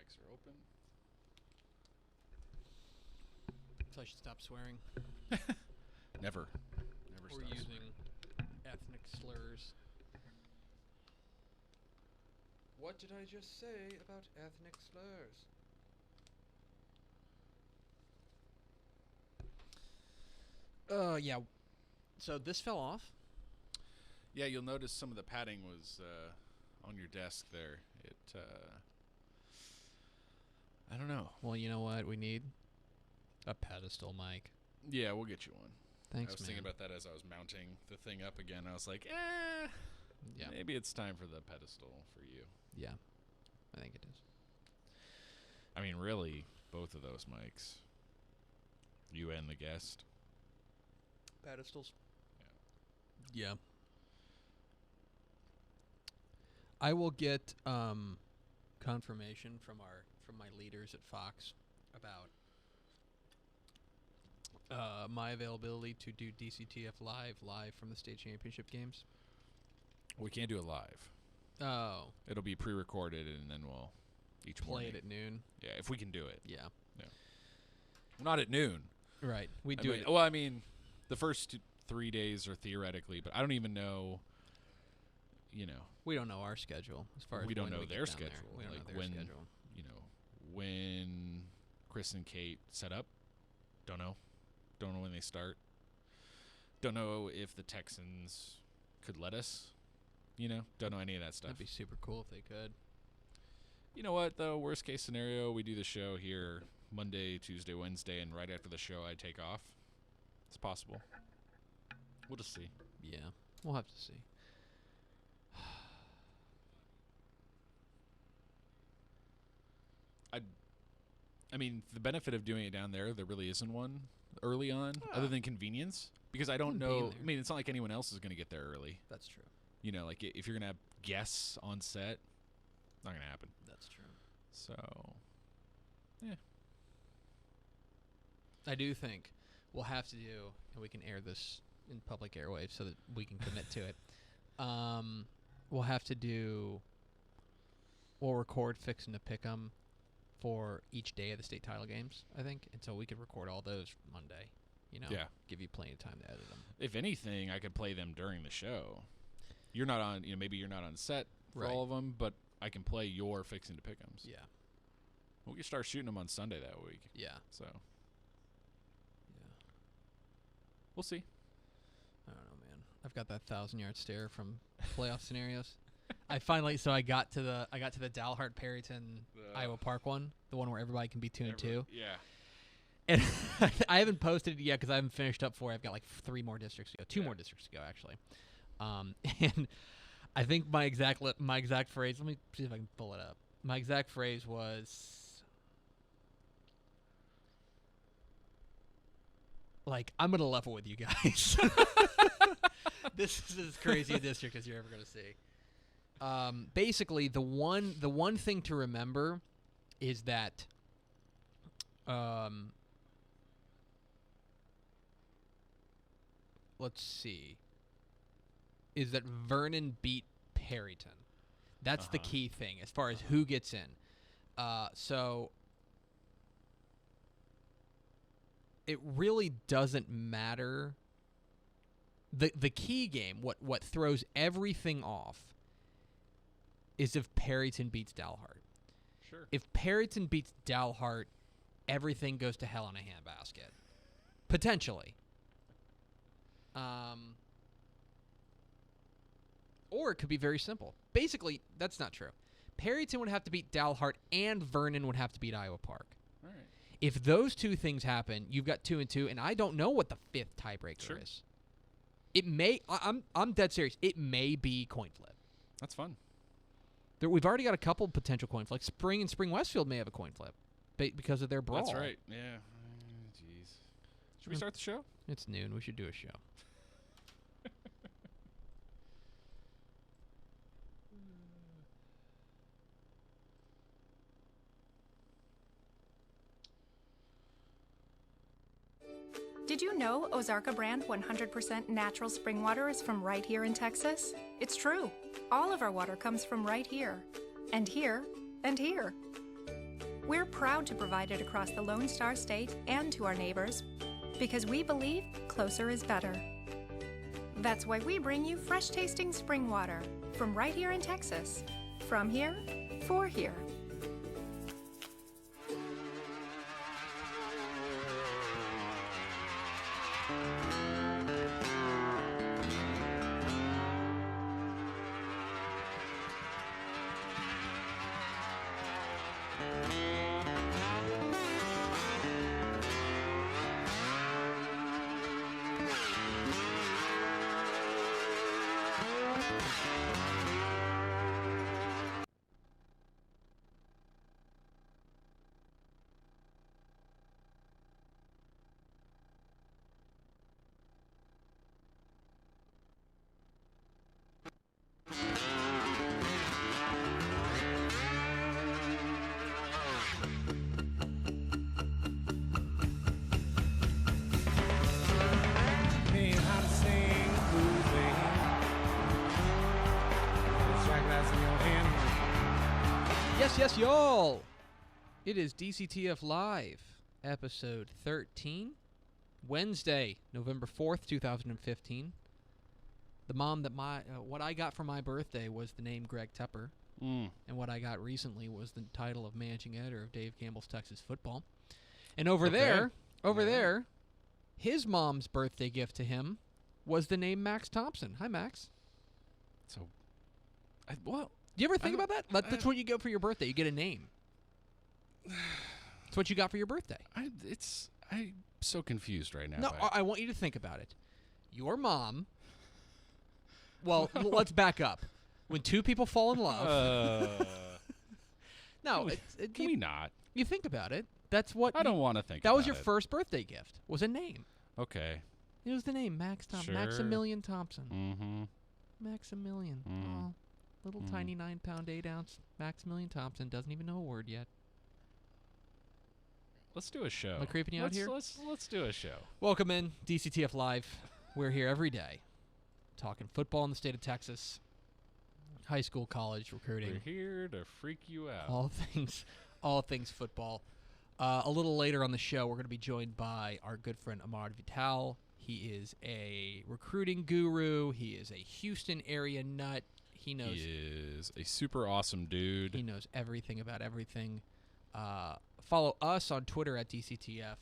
mics are open. So I should stop swearing. Never Or stop using swearing. ethnic slurs. What did I just say about ethnic slurs? Yeah. So this fell off. Yeah, you'll notice some of the padding was on your desk there. I don't know. Well, you know what we need? A pedestal mic. Yeah, we'll get you one. Thanks, I was man. thinking about that as I was mounting the thing up again. I was like, Yeah. maybe it's time for the pedestal for you. Yeah, I think it is. I mean, really, both of those mics. You and the guest. Pedestals. Yeah. I will get confirmation from my leaders at Fox about my availability to do DCTF live from the state championship games. We can't do it live. Oh, It'll be pre-recorded, and then we'll each play morning. it at noon. Yeah, if we can do it. Yeah. Not at noon. Right. We I do mean, it. Well, I mean, the first 3 days are theoretically, but I don't even know. We don't know our schedule as far as we don't when know we get their down there. schedule. We don't like know their when, schedule. When Chris and Kate set up. Don't know. Don't know when they start. Don't know if the Texans could let us. Don't know any of that stuff. That'd be super cool if they could. You know what, though? Worst case scenario, we do the show here Monday, Tuesday, Wednesday, and right after the show I take off. It's possible. We'll just see. Yeah, we'll have to see. I mean, the benefit of doing it down there really isn't one early on, other than convenience. Because I don't know. I mean, it's not like anyone else is going to get there early. That's true. Like if you're going to have guests on set, not going to happen. That's true. So, yeah. I do think we'll have to do, and we can air this in public airwaves so that we can commit to it. We'll have to do. We'll record Fixin' to Pick'em for each day of the state title games, I think, and so we could record all those Monday. Yeah. Give you plenty of time to edit them. If anything, I could play them during the show. You're not on. Maybe you're not on set for Right. all of them, but I can play your Fixing to Pick'ems. Yeah. We can start shooting them on Sunday that week. Yeah. So Yeah. we'll see. I don't know, man. I've got that 1,000-yard stare from playoff scenarios. I got to the Dalhart Perryton Iowa Park one, the one where everybody can be 2-2. Yeah. And I haven't posted it yet because I haven't finished up for it. I've got like 3 more districts to go, 2 more districts to go actually. And I think my exact phrase. Let me see if I can pull it up. My exact phrase was like, "I'm gonna level with you guys." This is as crazy a district as you're ever gonna see. Basically, the one thing to remember is that let's see, is that Vernon beat Perryton. That's the key thing as far as who gets in. So it really doesn't matter. The key game, what throws everything off, is if Perryton beats Dalhart. Sure. If Perryton beats Dalhart, everything goes to hell in a handbasket. Potentially. Or it could be very simple. Basically, that's not true. Perryton would have to beat Dalhart, and Vernon would have to beat Iowa Park. All right. If those 2 things happen, you've got 2-2, and I don't know what the 5th tiebreaker is. It may. I'm dead serious. It may be coin flip. That's fun. We've already got a couple potential coin flips. Spring and Spring Westfield may have a coin flip because of their brawl. That's right. Yeah. Jeez. Should we start the show? It's noon. We should do a show. Did you know Ozarka brand 100% natural spring water is from right here in Texas? It's true. All of our water comes from right here. And here. And here. We're proud to provide it across the Lone Star State and to our neighbors because we believe closer is better. That's why we bring you fresh-tasting spring water from right here in Texas. From here, for here. Yes, y'all. It is DCTF Live, episode 13, Wednesday, November 4th, 2015. The mom that what I got for my birthday was the name Greg Tepper, and what I got recently was the title of managing editor of Dave Campbell's Texas Football. And over there, his mom's birthday gift to him was the name Max Thompson. Hi, Max. So, well... Do you ever think about that? That's what you get for your birthday. You get a name. That's what you got for your birthday. I'm so confused right now. No, I want you to think about it. Your mom. Well, let's back up. When two people fall in love. No, can we not? You think about it. That's what. I don't want to think. That about was your it. first birthday gift. Was a name. Okay. It was the name Max Thompson. Sure. Maximilian Thompson. Mm-hmm. Maximilian. Oh. Little tiny 9-pound, 8-ounce Maximilian Thompson doesn't even know a word yet. Let's do a show. Am I creeping you out here? Let's do a show. Welcome in DCTF Live. We're here every day, talking football in the state of Texas, high school, college recruiting. We're here to freak you out. All things football. A little later on the show, we're going to be joined by our good friend Ahmard Vital. He is a recruiting guru. He is a Houston area nut. He is a super awesome dude. He knows everything about everything. Follow us on Twitter at DCTF.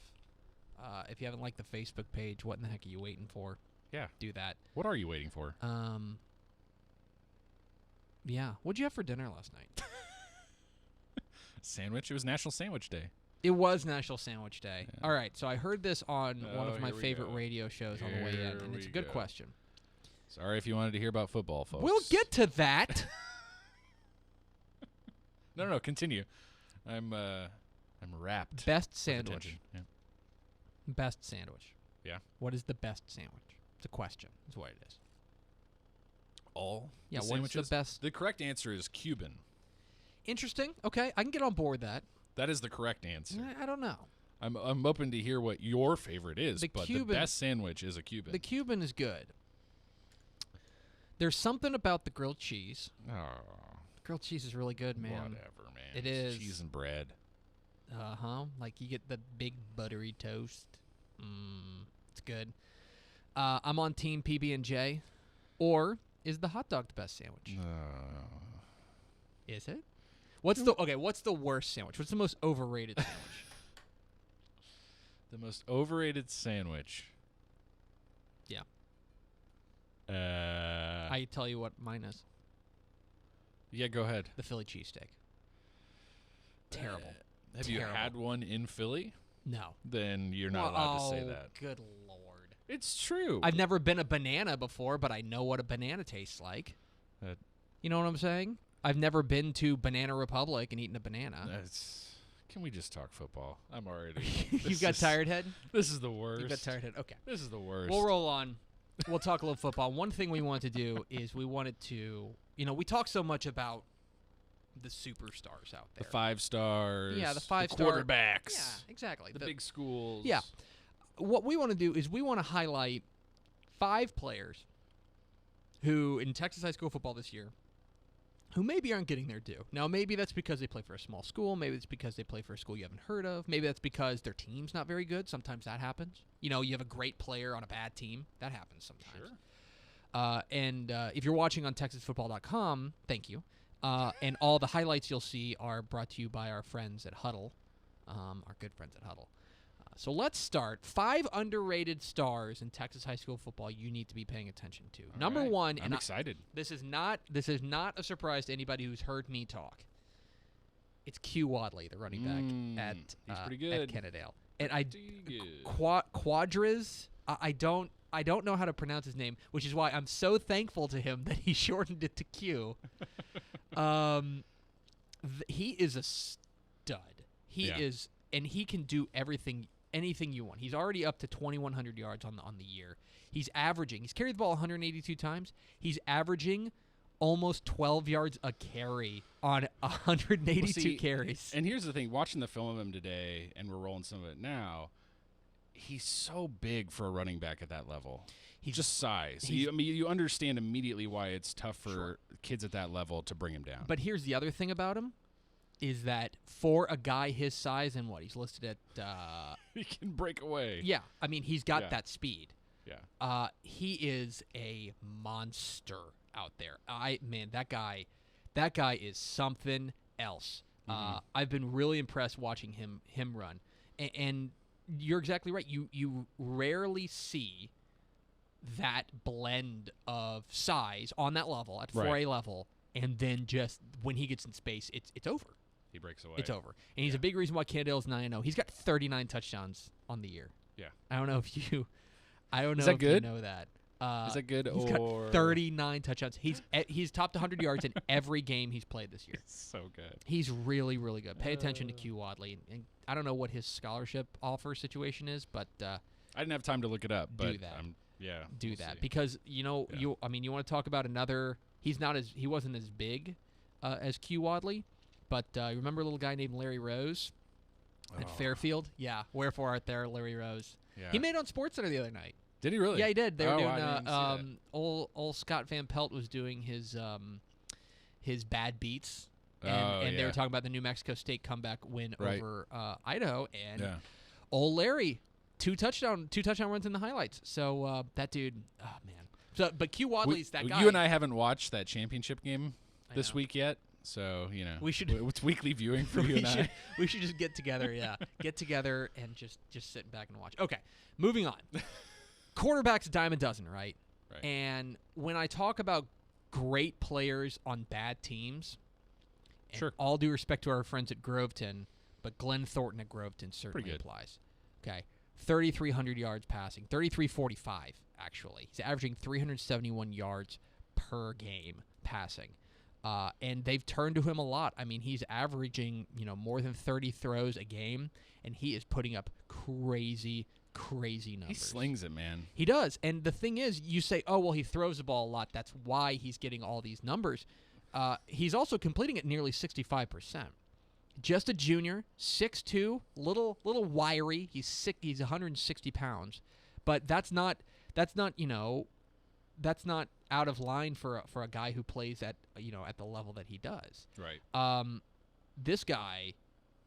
If you haven't liked the Facebook page, what in the heck are you waiting for? Yeah. Do that. What are you waiting for? Yeah. What'd you have for dinner last night? Sandwich. It was National Sandwich Day. It was National Sandwich Day. Yeah. All right. So I heard this on one of my here we favorite go. radio shows on the way in, and it's a good question. Sorry if you wanted to hear about football, folks. We'll get to that. No, continue. I'm wrapped. Best sandwich. Yeah. Best sandwich. Yeah. What is the best sandwich? It's a question. That's what it is. All Yeah, the what's sandwiches? the best? The correct answer is Cuban. Interesting. Okay, I can get on board with that. That is the correct answer. I don't know. I'm open to hear what your favorite is, The but Cuban- the best sandwich is a Cuban. The Cuban is good. There's something about the grilled cheese. Oh, Grilled cheese is really good, man. whatever, man. It It's is. cheese and bread. Like you get the big buttery toast. It's good. I'm on team PB&J. Or is the hot dog the best sandwich? Is it? What's the worst sandwich? What's the most overrated sandwich? The most overrated sandwich. Yeah. I I tell you what mine is. Yeah, go ahead. The Philly cheesesteak. Terrible. Have you had one in Philly? No. Then you're not allowed to say that. Good Lord. It's true. I've never been a banana before, but I know what a banana tastes like. You know what I'm saying? I've never been to Banana Republic and eaten a banana. Can we just talk football? I'm already. You've got tired head? This is the worst. You've got tired head. Okay. This is the worst. We'll roll on. We'll talk a little football. One thing we wanted to do is we wanted to, we talk so much about the superstars out there. The 5 stars. Yeah, the the 5-star quarterbacks. Yeah, exactly. The big schools. Yeah. What we want to do is we want to highlight 5 players who, in Texas high school football this year, who maybe aren't getting their due. Now, maybe that's because they play for a small school. Maybe it's because they play for a school you haven't heard of. Maybe that's because their team's not very good. Sometimes that happens. You know, you have a great player on a bad team. That happens sometimes. Sure. And if you're watching on TexasFootball.com, thank you. And all the highlights you'll see are brought to you by our friends at Huddle, our good friends at Huddle. So let's start. 5 underrated stars in Texas high school football you need to be paying attention to. All Number right. one, I'm excited. This is not a surprise to anybody who's heard me talk. It's Q Wadley, the running back he's pretty at good. Kennedale. And Pretty good. Quadras, I don't know how to pronounce his name, which is why I'm so thankful to him that he shortened it to Q. He is a stud. He is, and he can do anything you want. He's already up to 2,100 yards on the year. He's carried the ball 182 times. He's averaging almost 12 yards a carry on 182 carries. And here's the thing, watching the film of him today, and we're rolling some of it now, he's so big for a running back at that level. He's just size. You understand immediately why it's tough for kids at that level to bring him down. But here's the other thing about him, is that for a guy his size and he's listed at... he can break away. Yeah, I mean, he's got that speed. Yeah. He is a monster out there. That guy is something else. Mm-hmm. I've been really impressed watching him run. And you're exactly right. You rarely see that blend of size on that level, at 4A level, and then just when he gets in space, it's over. He breaks away. It's over. And he's a big reason why Cannondale's 9-0. He's got 39 touchdowns on the year. Yeah. I don't know if you know that. Is that good? He's got 39 touchdowns. He's topped 100 yards in every game he's played this year. It's so good. He's really, really good. Pay attention to Q Wadley. And I don't know what his scholarship offer situation is, but I didn't have time to look it up. Do but that. We'll that see. because you want to talk about another. He wasn't as big as Q Wadley, but you remember a little guy named Larry Rose at Fairfield? Yeah. Wherefore art there, Larry Rose? Yeah. He made on SportsCenter the other night. Did he really? Yeah, he did. They were doing I didn't see that. old Scott Van Pelt was doing his bad beats, and they were talking about the New Mexico State comeback win over Idaho, and old Larry, two touchdown runs in the highlights. So that dude, oh man. So, but Q Wadley's that guy. You and I haven't watched that championship game this week yet, so we should. It's weekly viewing for you and I. We should just get together, get together and just sit back and watch. Okay, moving on. Quarterback's a dime a dozen, right? And when I talk about great players on bad teams, and all due respect to our friends at Groveton, but Glenn Thornton at Groveton certainly applies. Okay, 3,300 yards passing, 3,345 actually. He's averaging 371 yards per game passing. And they've turned to him a lot. I mean, he's averaging, more than 30 throws a game, and he is putting up crazy numbers. He slings it, man. He does. And the thing is, you say, oh, well, he throws the ball a lot. That's why he's getting all these numbers. He's also completing it nearly 65%. Just a junior, 6'2", little wiry. He's sick. He's 160 pounds. But that's not out of line for a guy who plays at the level that he does. Right. This guy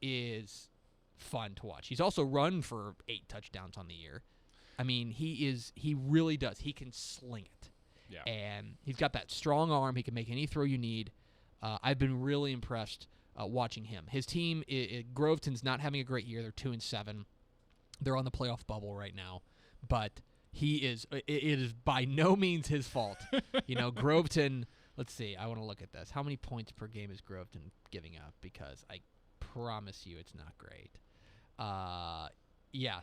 is fun to watch. He's also run for 8 touchdowns on the year. I mean, he really does. He can sling it. Yeah. And he's got that strong arm. He can make any throw you need. I've been really impressed watching him. His team, Groveton's not having a great year. They're 2-7. They're on the playoff bubble right now. But it is by no means his fault. Groveton, let's see. I want to look at this. How many points per game is Groveton giving up? Because I promise you it's not great.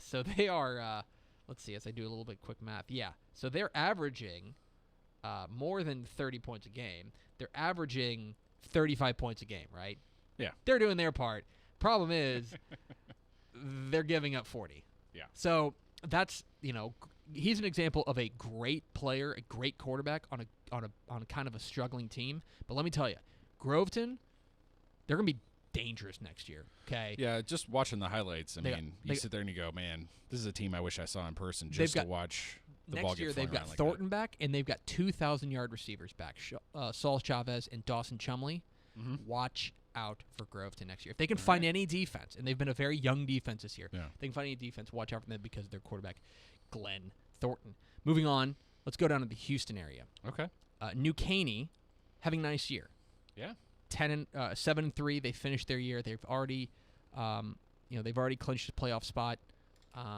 So they are, let's see, as I do a little bit quick math. Yeah, so they're averaging more than 30 points a game. They're averaging 35 points a game, right? Yeah. They're doing their part. Problem is, they're giving up 40. Yeah. So that's, he's an example of a great player, a great quarterback on a kind of a struggling team. But let me tell you, Groveton, they're going to be dangerous next year. Okay. Yeah, just watching the highlights. They You sit there and you go, man, this is a team I wish I saw in person just to watch the ball Next year get they've flung got around like Thornton back, and they've got 2,000-yard receivers back. Saul Chavez and Dawson Chumley. that. Watch out for Groveton next year. If they can find any defense, and they've been a very young defense this year, Yeah. if they can find any defense, watch out for them because of their quarterback, Glenn Thornton. Moving on, let's go down to the Houston area. Okay. New Caney having a nice year. Yeah. 7-3. They finished their year. They've already, they've already clinched a playoff spot.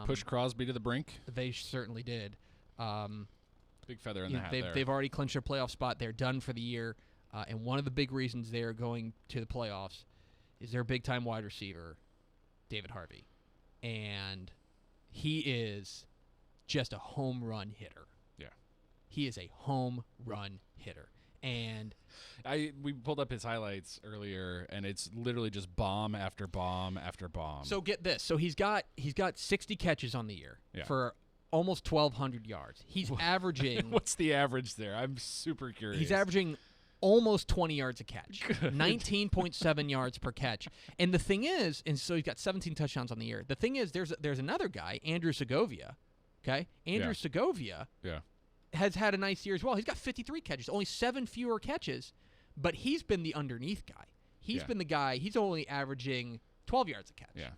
Push Crosby to the brink. They certainly did. Big feather in the hat there. They've already clinched their playoff spot. They're done for the year. And one of the big reasons they're going to the playoffs is their big-time wide receiver, David Harvey. And he is just a home run hitter. Yeah. He is a home run hitter. And we pulled up his highlights earlier, and it's literally just bomb after bomb after bomb. so get this. So he's got 60 catches on the year for almost 1,200 yards. He's averaging... What's the average there? I'm super curious. He's averaging almost 20 yards a catch, 19.7 yards per catch. And the thing is, and so he's got 17 touchdowns on the year. The thing is, there's another guy, Andrew Segovia. Okay, Andrew Segovia has had a nice year as well. He's got 53 catches, only 7 fewer catches, but he's been the underneath guy. He's been the guy. He's only averaging 12 yards a catch. Yeah.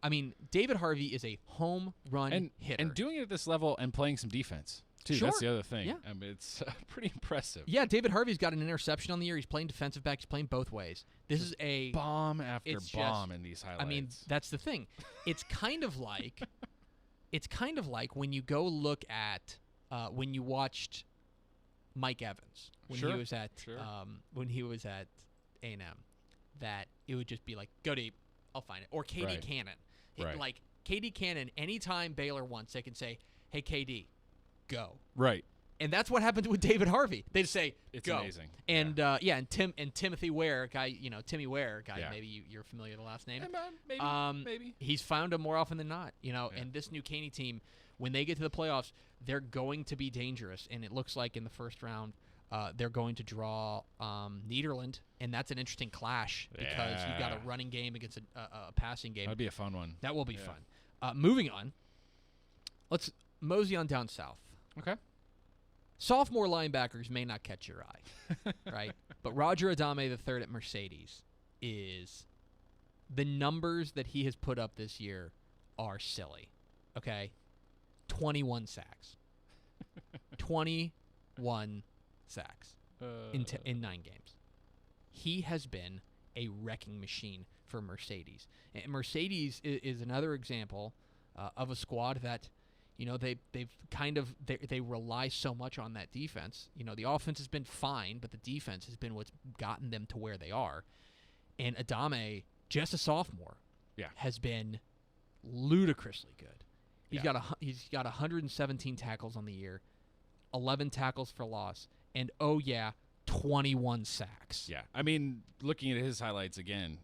I mean, David Harvey is a home run hitter. And doing it at this level and playing some defense, too. Sure. That's the other thing. Yeah. I mean, it's pretty impressive. Yeah, David Harvey's got an interception on the year. He's playing defensive back. He's playing both ways. This is a bomb after it's bomb just- in these highlights. I mean, that's the thing. It's kind of like when you go look at when you watched Mike Evans when he was at A&M, that it would just be like, go deep, I'll find it. Or KD Right. Cannon. Right. Like KD Cannon, anytime Baylor wants, they can say, hey KD, go. right. And that's what happened with David Harvey. They just say, It's go. amazing. And and Timothy Ware, guy, Timmy Ware, guy, Yeah. maybe you're familiar with the last name. Maybe. He's found him more often than not, Yeah. And this New Caney team, when they get to the playoffs, they're going to be dangerous. And it looks like in the first round, they're going to draw Nederland, and that's an interesting clash because you've got a running game against a passing game. That'd be a fun one. That will be fun. Moving on, let's mosey on down south. Okay. Sophomore linebackers may not catch your eye, right? But Roger Adame III at Mercedes is the numbers that he has put up this year are silly. Okay, 21 sacks, 21 sacks in 9 games. He has been a wrecking machine for Mercedes. And Mercedes is another example of a squad that, they rely so much on that defense. The offense has been fine, but the defense has been what's gotten them to where they are. And Adame, just a sophomore, has been ludicrously good. He's got 117 tackles on the year, 11 tackles for loss, and 21 sacks. Yeah. I mean, looking at his highlights again,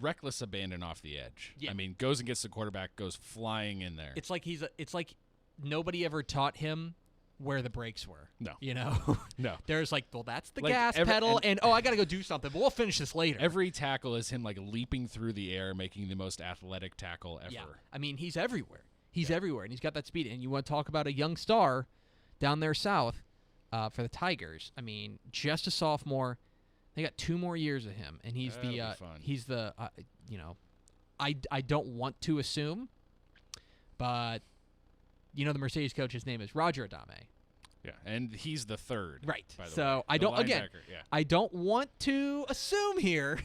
reckless abandon off the edge. Yeah. I mean, goes and gets the quarterback, goes flying in there. It's like nobody ever taught him where the brakes were. No. No. There's that's the Like gas pedal, and I got to go do something, but we'll finish this later. Every tackle is him leaping through the air, making the most athletic tackle ever. Yeah. I mean, he's everywhere. He's everywhere, and he's got that speed. And you want to talk about a young star down there south for the Tigers. I mean, just a sophomore. They got 2 more years of him, and he's That'll be fun. he's the I don't want to assume, but the Mercedes coach's name is Roger Adame. Yeah, and he's the third. Right. By the So way. I The don't again. linebacker, yeah. I don't want to assume here,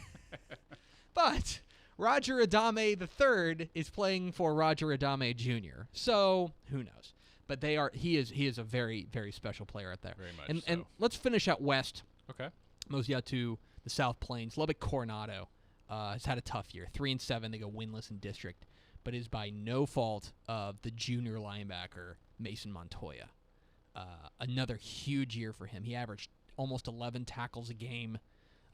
but Roger Adame III is playing for Roger Adame Jr. So who knows? But he is a very, very special player out there. Very much And so. let's finish out west. Okay. Mosey out to the South Plains. Lubbock Coronado has had a tough year. 3-7. They go winless in district, but it is by no fault of the junior linebacker Mason Montoya. Another huge year for him. He averaged almost 11 tackles a game,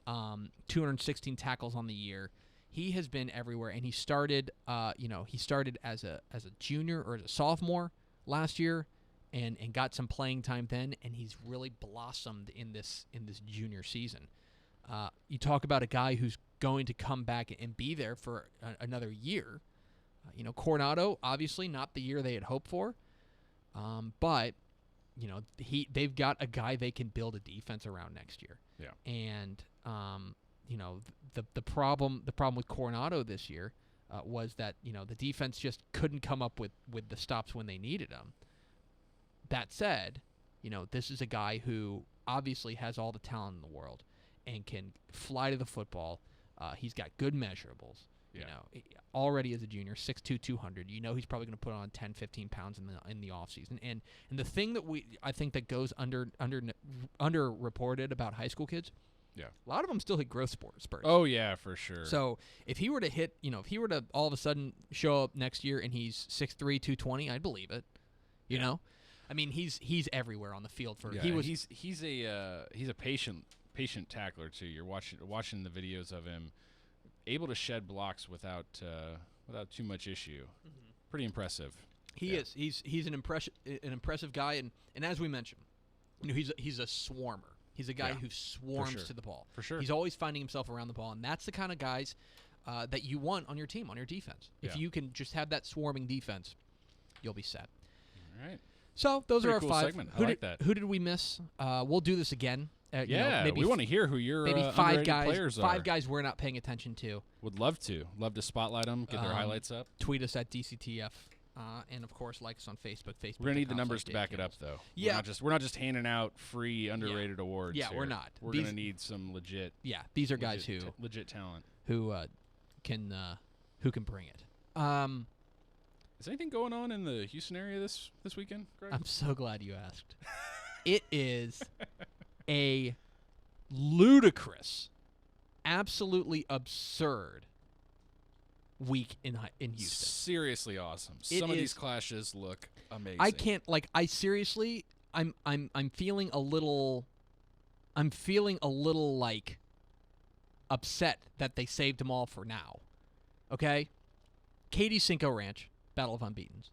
216 tackles on the year. He has been everywhere, and he started as a junior or as a sophomore last year, and got some playing time then, and he's really blossomed in this junior season. You talk about a guy who's going to come back and be there for another year. Coronado, obviously not the year they had hoped for, but they've got a guy they can build a defense around next year. Yeah. And the problem with Coronado this year was that the defense just couldn't come up with the stops when they needed them. That said, this is a guy who obviously has all the talent in the world and can fly to the football. He's got good measurables. Yeah. Already as a junior, 6'2", 200. He's probably going to put on 10, 15 pounds in the offseason. And the thing that I think that goes underreported about high school kids, yeah, a lot of them still hit growth spurts. Oh yeah, for sure. So if he were to hit, if he were to all of a sudden show up next year and he's 6'3", 220, I'd believe it. You know, I mean he's everywhere on the field. He's a patient tackler too. You're watching the videos of him, able to shed blocks without too much issue. Mm-hmm. Pretty impressive. He is. He's an impressive guy, and as we mentioned, he's a swarmer. He's a guy who swarms to the ball. For sure. He's always finding himself around the ball, and that's the kind of guys that you want on your team, on your defense. If you can just have that swarming defense, you'll be set. All right. So those are our cool 5. Segment. I like that. Who did we miss? We'll do this again. Maybe we want to hear who your maybe underrated players are. 5 guys we're not paying attention to. Would love to spotlight them, get their highlights up. Tweet us at DCTF, and of course like us on Facebook. We're gonna need the numbers to back it up, though. Yeah, we're not just handing out free underrated awards. Yeah, here. we're not. We're gonna need some legit. Yeah, these are guys legit talent who can bring it. Is anything going on in the Houston area this weekend, Greg? I'm so glad you asked. It is a ludicrous, absolutely absurd week in Houston. Seriously awesome. Some of these clashes look amazing. I can't I'm feeling a little like upset that they saved them all for now. Okay? Katy Cinco Ranch, Battle of Unbeatens.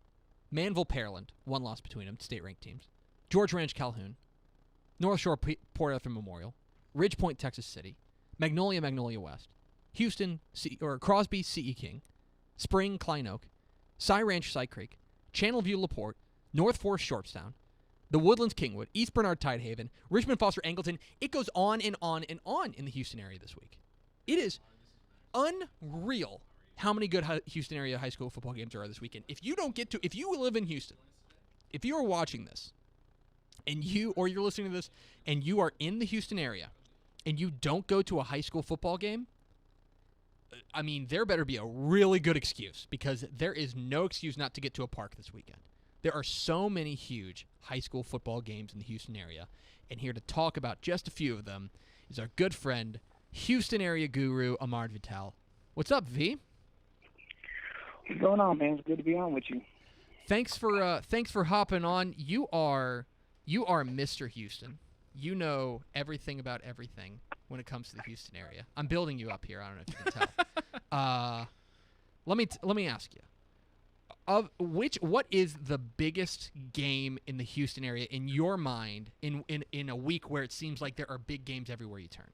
Manville Pearland, 1 loss between them, state-ranked teams. George Ranch Calhoun. North Shore Port Arthur Memorial. Ridge Point, Texas City. Magnolia West. Houston, Crosby, C.E. King. Spring, Klein Oak. Cy Ranch, Cy Creek. Channelview, LaPorte. North Forest, Shortstown. The Woodlands, Kingwood. East Bernard, Tidehaven. Richmond, Foster, Angleton. It goes on and on and on in the Houston area this week. It is unreal how many good Houston area high school football games there are this weekend. If you live in Houston, if you are watching this, or you're listening to this, and you are in the Houston area, and you don't go to a high school football game, I mean, there better be a really good excuse, because there is no excuse not to get to a park this weekend. There are so many huge high school football games in the Houston area, and here to talk about just a few of them is our good friend, Houston area guru, Ahmard Vital. What's up, V? What's going on, man? It's good to be on with you. Thanks for hopping on. You are Mr. Houston. You know everything about everything when it comes to the Houston area. I'm building you up here. I don't know if you can tell. Let me ask you. What is the biggest game in the Houston area in your mind in a week where it seems like there are big games everywhere you turn?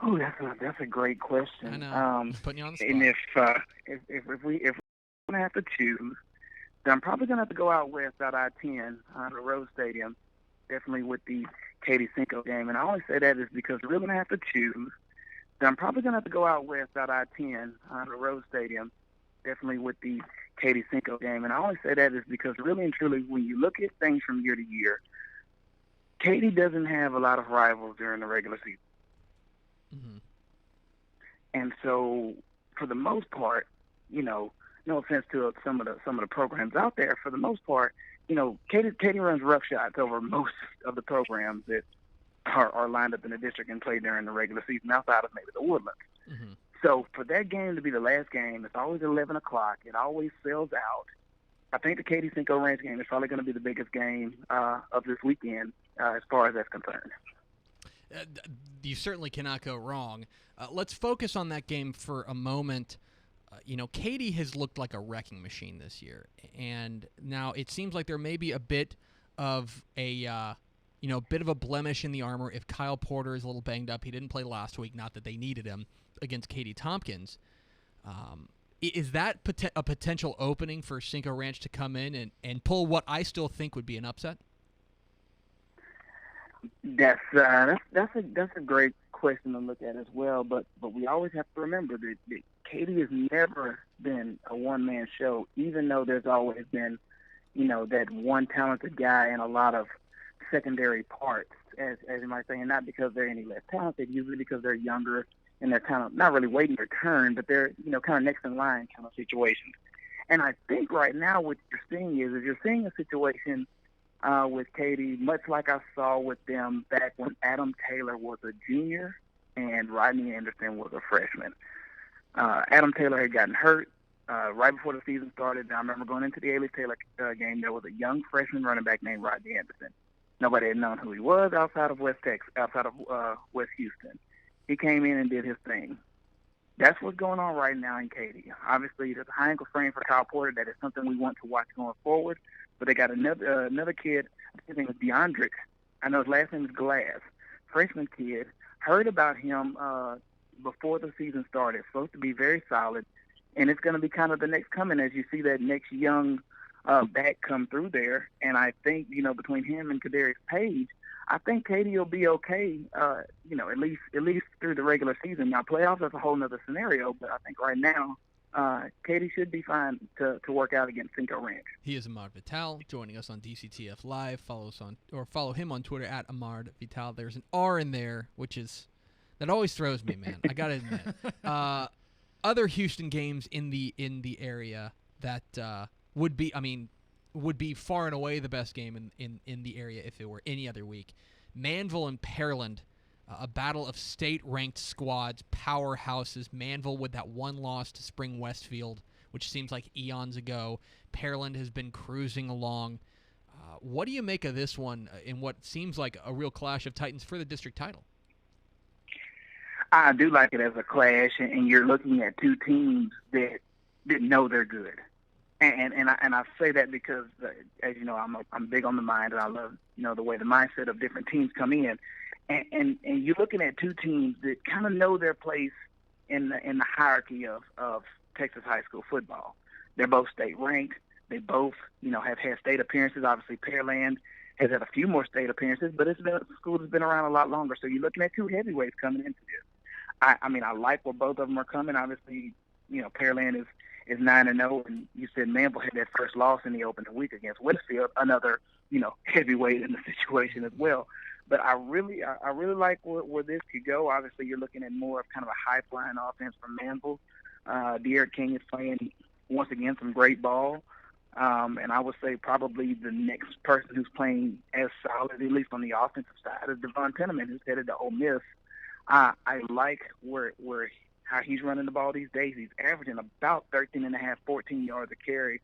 Oh, that's a great question. I know. Putting you on the spot. And if we're gonna have to choose, then I'm probably gonna have to go out west out I-10 the Rose Stadium, definitely with the Katy Cinco game. And I only say that is because we're gonna have to choose. Then I'm probably gonna have to go out west out I-10 the Rose Stadium, definitely with the Katy Cinco game. And I only say that is because really and truly, when you look at things from year to year, Katy doesn't have a lot of rivals during the regular season. Mm-hmm. And so, for the most part, no offense to some of the programs out there, for the most part, Katy runs roughshods over most of the programs that are lined up in the district and play during the regular season, outside of maybe the Woodlands. Mm-hmm. So for that game to be the last game, it's always 11 o'clock. It always sells out. I think the Katy Cinco Ranch game is probably going to be the biggest game of this weekend as far as that's concerned. You certainly cannot go wrong. Let's focus on that game for a moment. Katy has looked like a wrecking machine this year, and now it seems like there may be a bit of a bit of a blemish in the armor. If Kyle Porter is a little banged up, he didn't play last week, not that they needed him, against Katie Tompkins. Is that a potential opening for Cinco Ranch to come in and pull what I still think would be an upset? That's a great question to look at as well. But we always have to remember that Katie has never been a one-man show, even though there's always been, that one talented guy and a lot of secondary parts, as you might say, and not because they're any less talented, usually because they're younger and they're kind of not really waiting their turn, but they're, kind of next in line kind of situations. And I think right now what you're seeing is you're seeing a situation with Katie, much like I saw with them back when Adam Taylor was a junior and Rodney Anderson was a freshman. Adam Taylor had gotten hurt right before the season started. I remember going into the Ailey Taylor game, there was a young freshman running back named Rodney Anderson. Nobody had known who he was outside of West Houston. He came in and did his thing. That's what's going on right now in Katy. Obviously, there's a high ankle sprain for Kyle Porter. That is something we want to watch going forward. But they got another kid, his name is DeAndrick. I know his last name is Glass. Freshman kid. Heard about him before the season started. Supposed to be very solid. And it's going to be kind of the next coming as you see that next young back come through there. And I think, between him and Kadarius Page, I think Katy will be okay, at least through the regular season. Now, playoffs is a whole other scenario, but I think right now Katy should be fine to work out against Cinco Ranch. He is Ahmard Vital, joining us on DCTF Live. Follow him on Twitter at Ahmard Vital. There's an R in there, that always throws me, man. I gotta admit. Other Houston games in the area that would be far and away the best game in the area if it were any other week. Manville and Pearland, a battle of state-ranked squads, powerhouses. Manville with that one loss to Spring Westfield, which seems like eons ago. Pearland has been cruising along. What do you make of this one in what seems like a real clash of titans for the district title? I do like it as a clash, and you're looking at two teams that know they're good. And I say that because, as you know, I'm big on the mind, and I love the way the mindset of different teams come in, and you're looking at two teams that kind of know their place in the hierarchy of Texas high school football. They're both state ranked. They both have had state appearances. Obviously, Pearland has had a few more state appearances, but the school has been around a lot longer. So you're looking at two heavyweights coming into this. I like where both of them are coming. Obviously, Pearland is 9-0, and you said Manville had that first loss in the opening week against Westfield, another heavyweight in the situation as well. But I really like where this could go. Obviously, you're looking at more of kind of a high flying offense from Manville. De'Eric King is playing once again some great ball, and I would say probably the next person who's playing as solid, at least on the offensive side, is Devon Penniman, who's headed to Ole Miss. I like how he's running the ball these days. He's averaging about 13.5, 14 yards a carry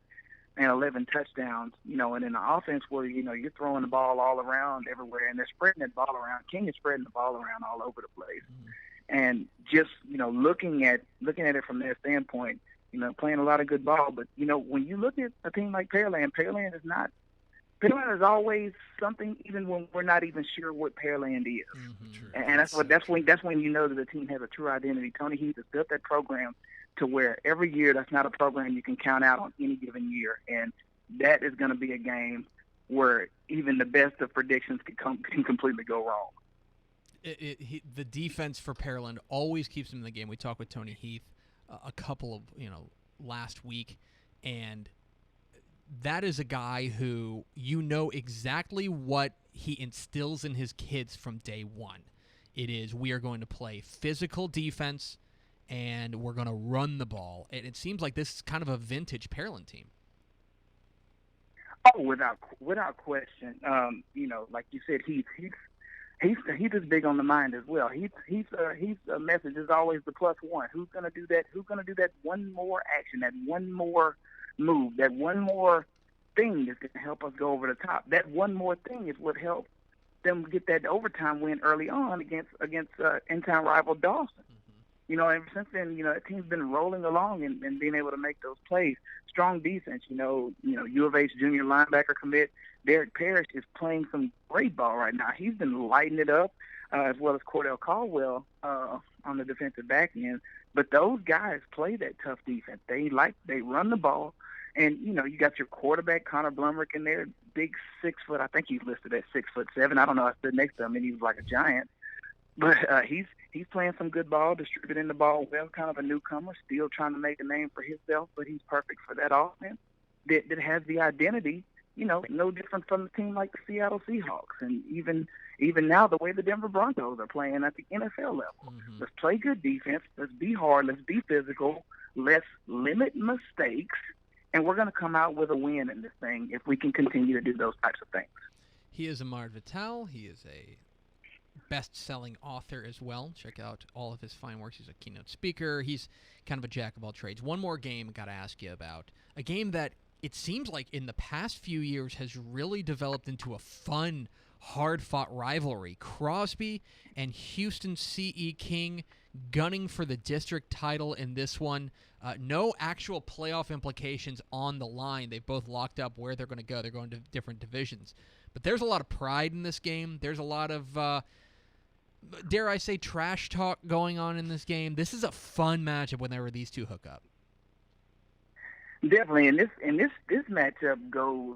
and 11 touchdowns, and in the offense where, you're throwing the ball all around everywhere and they're spreading that ball around. King is spreading the ball around all over the place. Mm-hmm. And just, looking at it from their standpoint, playing a lot of good ball. But, when you look at a team like Pearland is always something, even when we're not even sure what Pearland is. Mm-hmm. And that's when you know that the team has a true identity. Tony Heath has built that program to where every year that's not a program you can count out on any given year. And that is going to be a game where even the best of predictions can completely go wrong. The defense for Pearland always keeps them in the game. We talked with Tony Heath a couple of, last week, and that is a guy who exactly what he instills in his kids from day one. It is, we are going to play physical defense, and we're going to run the ball. And it seems like this is kind of a vintage Pearland team. Oh, without question. Like you said, he's just big on the mind as well. He's message is always the plus one. Who's going to do that? Who's going to do that one more action, that one more move, that one more thing that's going to help us go over the top? That one more thing is what helped them get that overtime win early on against in-town rival Dawson. ever since then, that team's been rolling along and being able to make those plays. Strong defense, U of H junior linebacker commit Derek Parrish is playing some great ball right now. He's been lighting it up, as well as Cordell Caldwell on the defensive back end. But those guys play that tough defense. They run the ball. And, you got your quarterback, Connor Blumrick, in there, big 6 foot. I think he's listed at 6'7". I don't know. I stood next to him, and he was like a giant. But he's playing some good ball, distributing the ball well, kind of a newcomer, still trying to make a name for himself, but he's perfect for that offense that has the identity, no different from a team like the Seattle Seahawks. And even now, the way the Denver Broncos are playing at the NFL level. Mm-hmm. Let's play good defense. Let's be hard. Let's be physical. Let's limit mistakes. And we're going to come out with a win in this thing if we can continue to do those types of things. He is Ahmard Vital. He is a best-selling author as well. Check out all of his fine works. He's a keynote speaker. He's kind of a jack of all trades. One more game I got to ask you about. A game that it seems like in the past few years has really developed into a fun, hard-fought rivalry. Crosby and Houston C.E. King gunning for the district title in this one. No actual playoff implications on the line. They've both locked up where they're going to go. They're going to different divisions. But there's a lot of pride in this game. There's a lot of, dare I say, trash talk going on in this game. This is a fun matchup whenever these two hook up. Definitely, and this matchup goes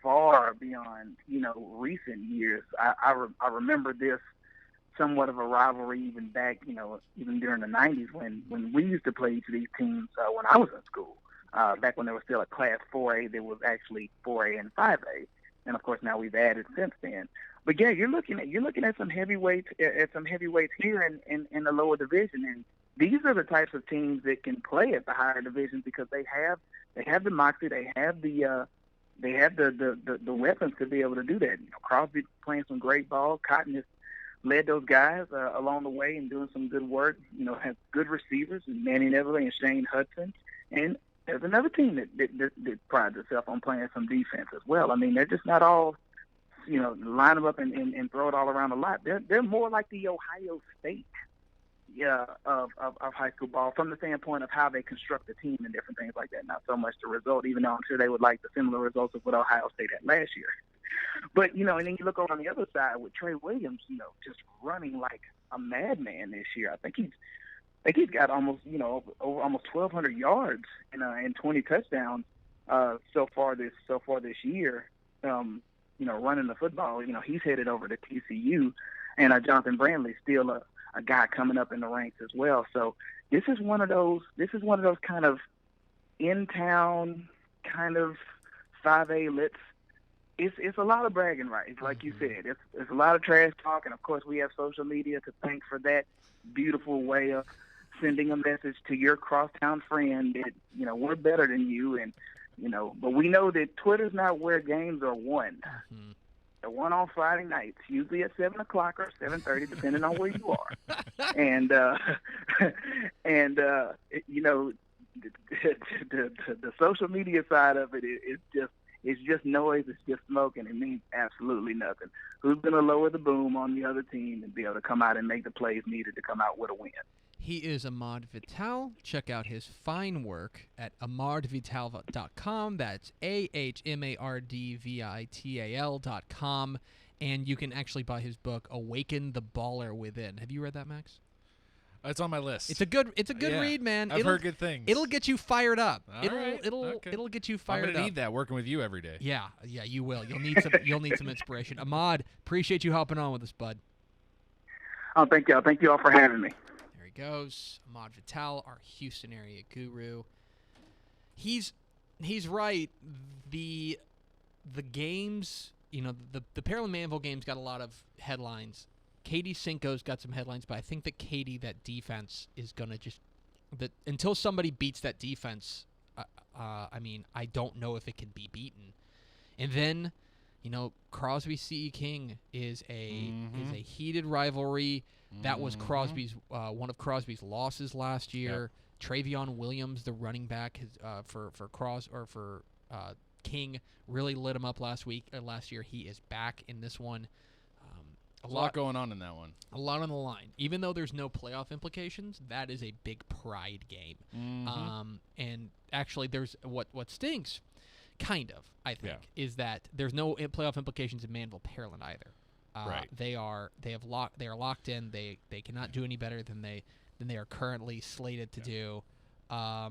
far beyond recent years. I remember this somewhat of a rivalry even back, even during the 90s when we used to play each of these teams when I was in school. Back when there was still a Class 4A, there was actually 4A and 5A, and of course now we've added since then. But yeah, you're looking at some heavyweights here in the lower division, and these are the types of teams that can play at the higher divisions because they have the moxie, they have the weapons to be able to do that. Crosby playing some great ball. Cotton has led those guys along the way and doing some good work. Has good receivers in Manny Everly and Shane Hudson. And there's another team that prides itself on playing some defense as well. I mean, they're just not all, line them up and throw it all around the lot. They're more like the Ohio State of high school ball from the standpoint of how they construct the team and different things like that. Not so much the result, even though I'm sure they would like the similar results of what Ohio State had last year. But, and then you look over on the other side with Trey Williams, just running like a madman this year. I think he's got almost, over almost 1,200 yards and 20 touchdowns so far this year. Running the football. He's headed over to TCU, and Jonathan Brandley's still a guy coming up in the ranks as well. So this is one of those kind of in town kind of 5A. It's a lot of bragging rights, like you said. It's a lot of trash talk, and of course we have social media to thank for that beautiful way of sending a message to your crosstown friend that we're better than you, and but we know that Twitter's not where games are won. Mm-hmm. They're won on Friday nights, usually at 7 o'clock or 7:30, depending on where you are. And the social media side of it is just noise. It's just smoke, and it means absolutely nothing. Who's going to lower the boom on the other team and be able to come out and make the plays needed to come out with a win? He is Ahmard Vital. Check out his fine work at ahmardvital.com. That's AHMARDVITAL.com. And you can actually buy his book, Awaken the Baller Within. Have you read that, Max? It's on my list. It's a good read, man. I've heard good things. It'll get you fired up. Okay. It'll get you fired up. I'm gonna need that working with you every day. Yeah, you will. You'll need some inspiration. Ahmad, appreciate you hopping on with us, bud. Oh, thank y'all. Thank you all for having me. Goes Ahmard Vital, our Houston area guru. He's right. The games, the Pearland Manville games got a lot of headlines. Katie Cinco's got some headlines, but I think that Katie, that defense is gonna until somebody beats that defense. I don't know if it can be beaten. And then, Crosby C.E. King is a heated rivalry. That was Crosby's one of Crosby's losses last year. Yep. Travion Williams, the running back, for King, really lit him up last year. He is back in this one. A lot going on in that one. A lot on the line. Even though there's no playoff implications, that is a big pride game. And actually, there's what stinks, kind of, I think, is that there's no playoff implications in Manville Pearland either. Right. They are locked in. They cannot do any better than they are currently slated to do.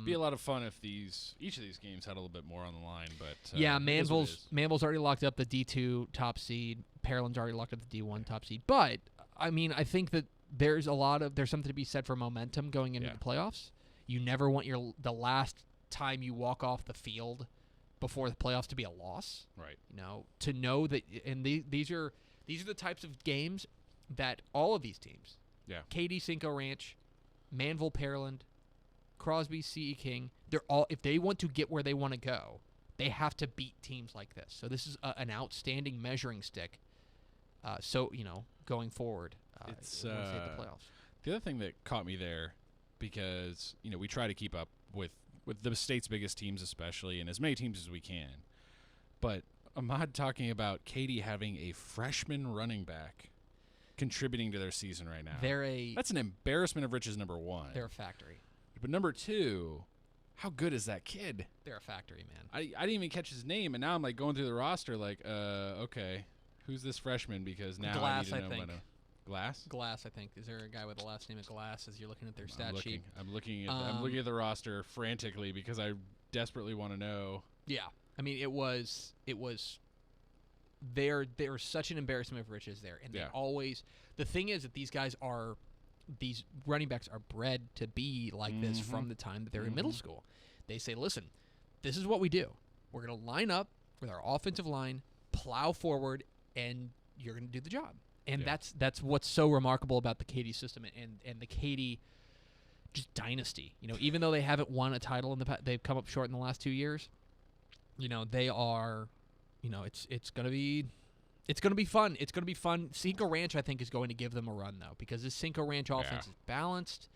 Be a lot of fun if each of these games had a little bit more on the line, but Manville's already locked up the D2 top seed. Pearland's already locked up the D1 top seed. But I mean, I think that there's something to be said for momentum going into the playoffs. You never want the last time you walk off the field before the playoffs to be a loss. Right. To know that, and these are the types of games that all of these teams, Katy Cinco Ranch, Manville Pearland, Crosby, C.E. King, they're all, if they want to get where they want to go, they have to beat teams like this. So this is an outstanding measuring stick. Going forward, it's the playoffs. The other thing that caught me there, because we try to keep up with the state's biggest teams, especially, and as many teams as we can. But Ahmad talking about Katy having a freshman running back contributing to their season right now. That's an embarrassment of riches. Number one, they're a factory. But number two, how good is that kid? They're a factory, man. I didn't even catch his name, and now I'm like going through the roster, like, okay, who's this freshman? Because now Glass, I need to know. I think. Glass? Glass, I think. Is there a guy with the last name of Glass as you're looking at their stat sheet? I'm looking at the roster frantically because I desperately want to know. Yeah, I mean they're such an embarrassment of riches there, and they always. The thing is that these running backs are bred to be like this from the time that they're in middle school. They say, listen, this is what we do. We're going to line up with our offensive line, plow forward, and you're going to do the job. And that's what's so remarkable about the Katy system and the Katy just dynasty. Even though they haven't won a title in the past, they've come up short in the last 2 years. They are, it's going to be fun. It's going to be fun. Cinco Ranch, I think, is going to give them a run, though, because this Cinco Ranch offense is balanced.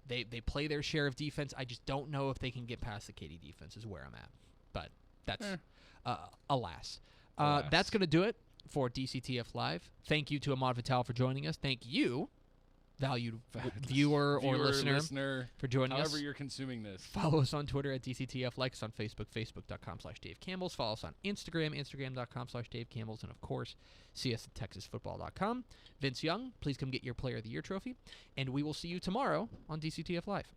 They play their share of defense. I just don't know if they can get past the Katy defense is where I'm at. But that's, alas. That's going to do it for DCTF Live. Thank you to Ahmard Vital for joining us. Thank you, valued viewer or listener, for joining us. However you're consuming this. Follow us on Twitter at DCTF. Like us on Facebook, facebook.com/Dave Campbell's. Follow us on Instagram, instagram.com/Dave Campbell's. And, of course, see us at texasfootball.com. Vince Young, please come get your Player of the Year trophy. And we will see you tomorrow on DCTF Live.